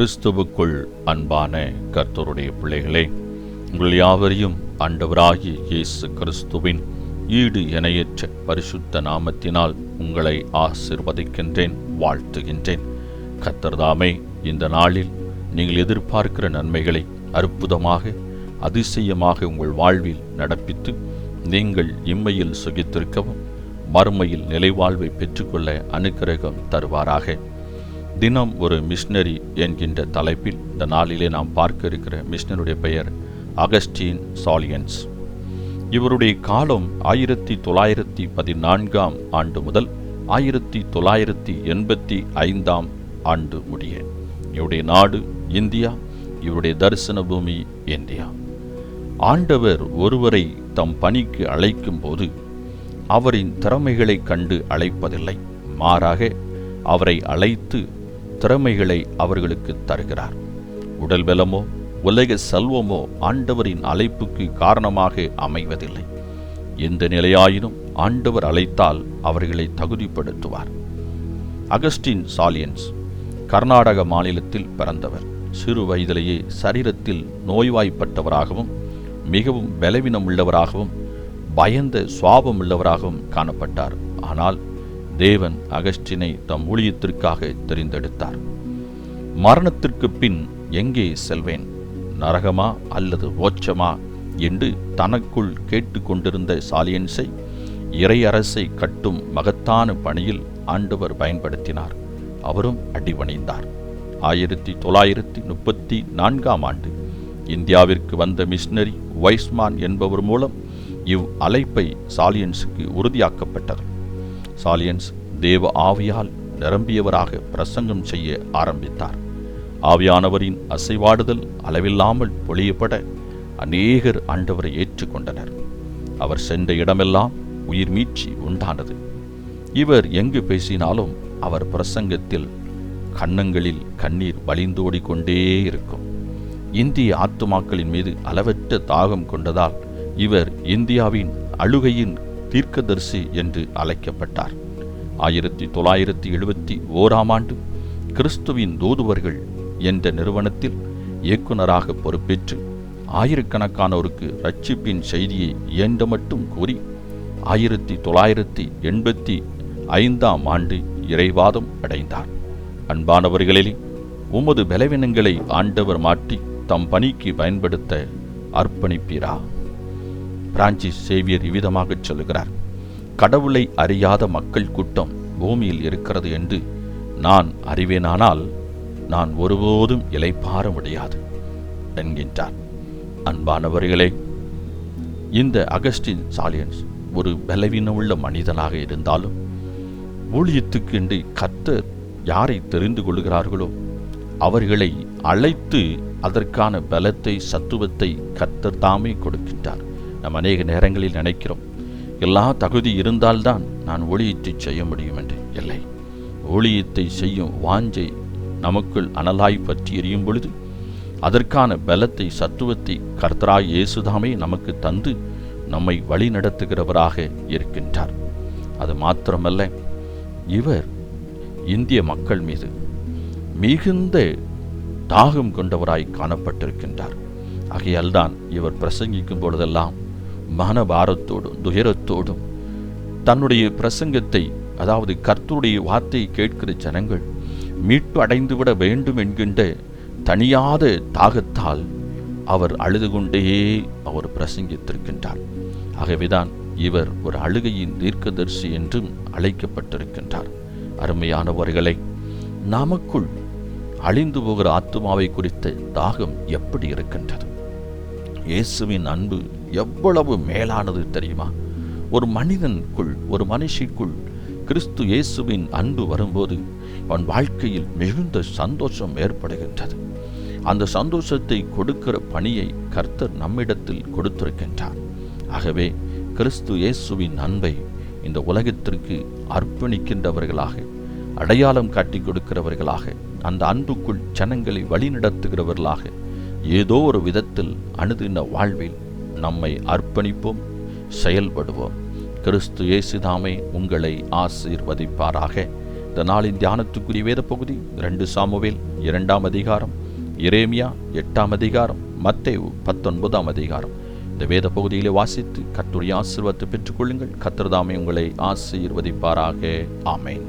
கிறிஸ்துவுக்குள் அன்பான கர்த்தருடைய பிள்ளைகளே, உங்கள் யாவரையும் ஆண்டவராகிய இயேசு கிறிஸ்துவின் ஈடு இணையற்ற பரிசுத்த நாமத்தினால் உங்களை ஆசீர்வதிக்கின்றேன், வாழ்த்துகின்றேன். கர்த்தர்தாமே இந்த நாளில் நீங்கள் எதிர்பார்க்கிற நன்மைகளை அற்புதமாக அதிசயமாக உங்கள் வாழ்வில் நடப்பித்து நீங்கள் இம்மையில் சுகித்திருக்கவும் மறுமையில் நிலைவாழ்வை பெற்றுக்கொள்ள அனுக்கிரகம் தருவாராக. தினம் ஒரு மிஷனரி என்கின்ற தலைப்பில் இந்த நாளிலே நாம் பார்க்க இருக்கிற மிஷனருடைய பெயர் அகஸ்டின் சாலியன்ஸ். இவருடைய காலம் 1914 ஆண்டு முதல் 1985 ஆண்டு முடிய. இவருடைய நாடு இந்தியா, இவருடைய தரிசன பூமி இந்தியா. ஆண்டவர் ஒருவரை தம் பணிக்கு அழைக்கும் போது அவரின் திறமைகளை கண்டு அழைப்பதில்லை, மாறாக அவரை அழைத்து திறமைகளை அவர்களுக்கு தருகிறார். உடல் பலமோ உலக செல்வமோ ஆண்டவரின் அழைப்புக்கு காரணமாக அமைவதில்லை. எந்த நிலையாயினும் ஆண்டவர் அழைத்தால் அவர்களை தகுதிப்படுத்துவார். அகஸ்டின் சாலியன்ஸ் கர்நாடக மாநிலத்தில் பிறந்தவர். சிறு வயதிலேயே சரீரத்தில் நோய்வாய்ப்பட்டவராகவும் மிகவும் பலவீனம் உள்ளவராகவும் பயந்த சுவாபம் உள்ளவராகவும் காணப்பட்டார். ஆனால் தேவன் அகஸ்டினை தம் ஊழியத்திற்காக தெரிந்தெடுத்தார். மரணத்திற்கு பின் எங்கே செல்வேன், நரகமா அல்லது மோட்சமா என்று தனக்குள் கேட்டுக்கொண்டிருந்த சாலியன்ஸை இறையரசை கட்டும் மகத்தான பணியில் ஆண்டவர் பயன்படுத்தினார். அவரும் அடிபணிந்தார். 1934 ஆண்டு இந்தியாவிற்கு வந்த மிஷனரி வைஸ்மான் என்பவர் மூலம் இவ் அழைப்பை சாலியன்ஸுக்கு உறுதியாக்கப்பட்டது. சாலியன்ஸ் தேவ ஆவியால் நிரம்பியவராக பிரசங்கம் செய்ய ஆரம்பித்தார். ஆவியானவரின் அசைவாடுதல் அளவில்லாமல் பொழியப்பட அநேகர் ஆண்டவரை ஏற்றுக்கொண்டனர். அவர் சென்ற இடமெல்லாம் உயிர் மீட்சி உண்டானது. இவர் எங்கு பேசினாலும் அவர் பிரசங்கத்தில் கன்னங்களில் கண்ணீர் வழிந்தோடிக்கொண்டே இருக்கும். இந்திய ஆத்துமாக்களின் மீது அளவற்ற தாகம் கொண்டதால் இவர் இந்தியாவின் அழுகையின் தீர்க்கதரிசி என்று அழைக்கப்பட்டார். 1971 ஆண்டு கிறிஸ்துவின் தூதுவர்கள் என்ற நிறுவனத்தில் இயக்குநராக பொறுப்பேற்று ஆயிரக்கணக்கானோருக்கு ரட்சிப்பின் செய்தியை இயன்ற மட்டும் கூறி 1985 ஆண்டு இறைவாதம் அடைந்தார். அன்பானவர்களிலே, உமது பலவீனங்களை ஆண்டவர் மாற்றி தம் பணிக்கு பயன்படுத்த அர்ப்பணிப்பீரா? பிரான்சிஸ் சேவியர் இவ்விதமாக சொல்லுகிறார்: கடவுளை அறியாத மக்கள் கூட்டம் பூமியில் இருக்கிறது என்று நான் அறிவேனானால் நான் ஒருபோதும் இளைப்பாற முடியாது என்கின்றார். அன்பானவர்களே, இந்த அகஸ்டின் சாலியன்ஸ் ஒரு பலவீனமுள்ள மனிதனாக இருந்தாலும் ஊழியத்துக்கு என்று கர்த்தர் யாரை தெரிந்து கொள்கிறார்களோ அவர்களை அழைத்து அதற்கான பலத்தை சத்துவத்தை கர்த்தர் தாமே கொடுக்கின்றார். நாம் அநேக நேரங்களில் நினைக்கிறோம், எல்லா தகுதி இருந்தால்தான் நான் ஊழியத்தை செய்ய முடியும் என்று. இல்லை, ஊழியத்தை செய்யும் வாஞ்சை நமக்குள் அனலாய் பற்றி எரியும் பொழுது அதற்கான பலத்தை சத்துவத்தை கர்த்தராய் இயேசுதாமே நமக்கு தந்து நம்மை வழி நடத்துகிறவராக இருக்கின்றார். அது மாத்திரமல்ல, இவர் இந்திய மக்கள் மீது மிகுந்த தாகம் கொண்டவராய் காணப்பட்டிருக்கின்றார். ஆகையால்தான் இவர் பிரசங்கிக்கும் பொழுதெல்லாம் மனபாரத்தோடும் துயரத்தோடும் தன்னுடைய பிரசங்கத்தை, அதாவது கர்த்தருடைய வார்த்தையை கேட்கிற ஜனங்கள் மீட்பு அடைந்துவிட வேண்டும் என்கின்ற தனியாத தாகத்தால் அவர் அழுது கொண்டே அவர் பிரசங்கித்திருக்கின்றார். ஆகவேதான் இவர் ஒரு அழுகையின் தீர்க்கதரிசி என்றும் அழைக்கப்பட்டிருக்கின்றார். அருமையானவர்களை, நமக்குள் அழிந்து போகிற ஆத்துமாவை குறித்த தாகம் எப்படி இருக்கின்றது? இயேசுவின் அன்பு எவ்வளவு மேலானது தெரியுமா? ஒரு மனிதனுக்குள், ஒரு மனுஷிக்குள் கிறிஸ்து இயேசுவின் அன்பு வரும்போது அவன் வாழ்க்கையில் மிகுந்த சந்தோஷம் ஏற்படுகின்றது. அந்த சந்தோஷத்தை கொடுக்கிற பணியை கர்த்தர் நம்மிடத்தில் கொடுத்திருக்கின்றார். ஆகவே கிறிஸ்து இயேசுவின் அன்பை இந்த உலகத்திற்கு அர்ப்பணிக்கின்றவர்களாக, அடையாளம் காட்டி கொடுக்கிறவர்களாக, அந்த அன்புக்குள் ஜனங்களை வழிநடத்துகிறவர்களாக ஏதோ ஒரு விதத்தில் அனுதின வாழ்வில் நம்மை அர்ப்பணிப்போம், செயல்படுவோம். கிறிஸ்து இயேசுதாமே உங்களை ஆசீர்வதிப்பாராக. இந்த நாளின் தியானத்துக்குரிய வேத பகுதி 2 சாமுவேல் 2ஆம் அதிகாரம், எரேமியா 8ஆம் அதிகாரம், மத்தேயு 19ஆம் அதிகாரம். இந்த வேத பகுதியிலே வாசித்து கர்த்தருடைய ஆசீர்வாதத்தை பெற்றுக்கொள்ளுங்கள். கர்த்தர் தாமே உங்களை ஆசீர்வதிப்பாராக. ஆமென்.